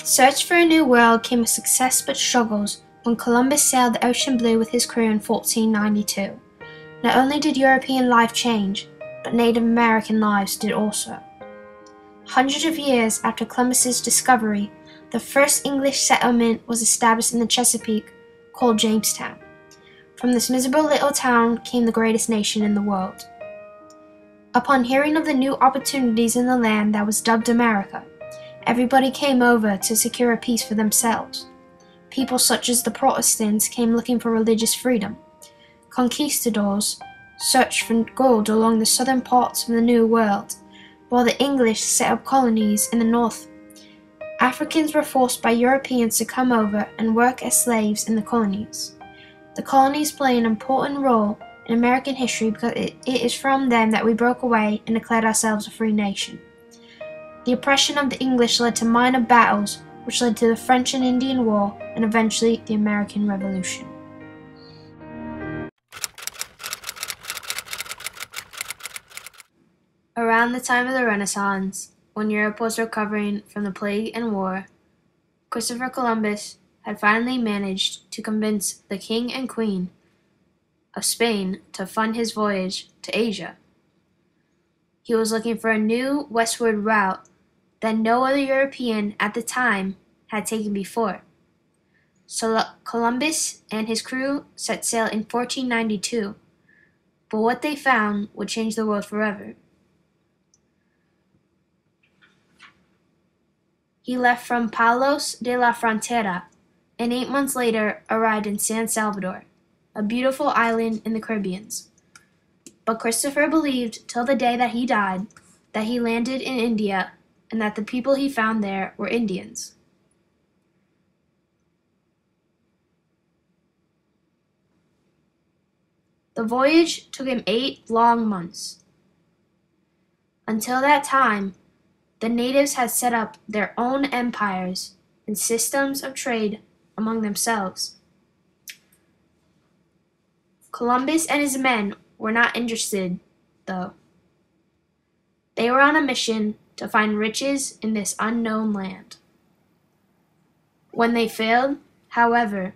Search for a New World came with success but struggles when Columbus sailed the ocean blue with his crew in 1492. Not only did European life change, but Native American lives did also. Hundreds of years after Columbus's discovery, the first English settlement was established in the Chesapeake, called Jamestown. From this miserable little town came the greatest nation in the world. Upon hearing of the new opportunities in the land that was dubbed America, everybody came over to secure a peace for themselves. People such as the Protestants came looking for religious freedom. Conquistadors searched for gold along the southern parts of the New World, while the English set up colonies in the north. Africans were forced by Europeans to come over and work as slaves in the colonies. The colonies play an important role in American history because it is from them that we broke away and declared ourselves a free nation. The oppression of the English led to minor battles, which led to the French and Indian War and eventually the American Revolution. Around the time of the Renaissance, when Europe was recovering from the plague and war, Christopher Columbus had finally managed to convince the King and Queen of Spain to fund his voyage to Asia. He was looking for a new westward route that no other European at the time had taken before. So Columbus and his crew set sail in 1492, but what they found would change the world forever. He left from Palos de la Frontera and 8 months later arrived in San Salvador, a beautiful island in the Caribbean. But Christopher believed till the day that he died that he landed in India and that the people he found there were Indians. The voyage took him 8 long months. Until that time, the natives had set up their own empires and systems of trade among themselves. Columbus and his men were not interested, though. They were on a mission to find riches in this unknown land. When they failed, however,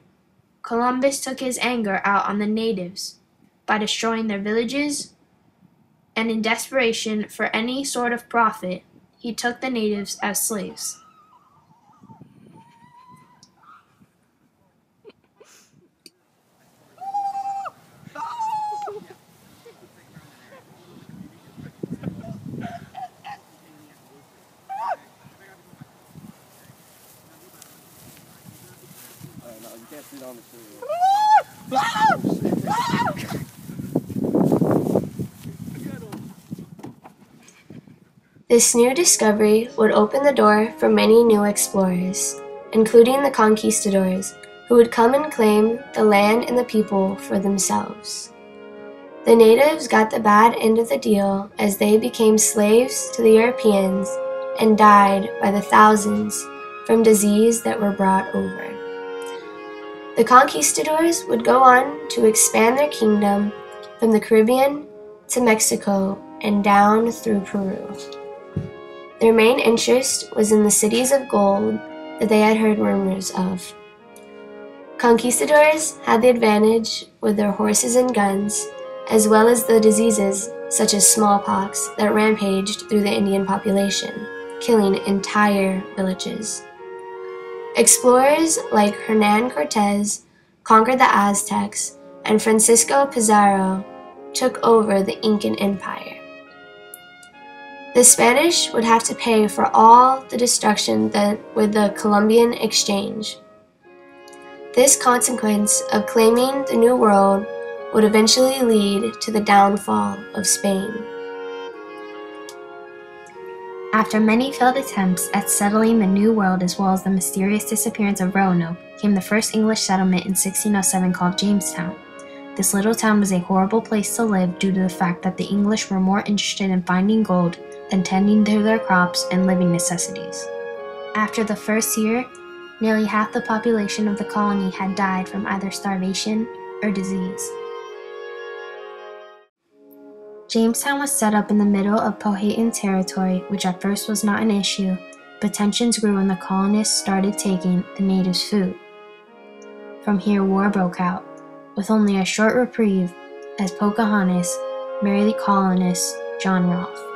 Columbus took his anger out on the natives by destroying their villages, and in desperation for any sort of profit, he took the natives as slaves. This new discovery would open the door for many new explorers, including the conquistadors, who would come and claim the land and the people for themselves. The natives got the bad end of the deal as they became slaves to the Europeans and died by the thousands from disease that were brought over. The conquistadors would go on to expand their kingdom from the Caribbean to Mexico and down through Peru. Their main interest was in the cities of gold that they had heard rumors of. Conquistadors had the advantage with their horses and guns, as well as the diseases such as smallpox that rampaged through the Indian population, killing entire villages. Explorers like Hernan Cortez conquered the Aztecs, and Francisco Pizarro took over the Incan Empire. The Spanish would have to pay for all the destruction with the Columbian Exchange. This consequence of claiming the New World would eventually lead to the downfall of Spain. After many failed attempts at settling the New World as well as the mysterious disappearance of Roanoke, came the first English settlement in 1607 called Jamestown. This little town was a horrible place to live due to the fact that the English were more interested in finding gold than tending to their crops and living necessities. After the first year, nearly half the population of the colony had died from either starvation or disease. Jamestown was set up in the middle of Powhatan territory, which at first was not an issue but tensions grew when the colonists started taking the natives' food. From here, war broke out, with only a short reprieve as Pocahontas married the colonist John Rolfe.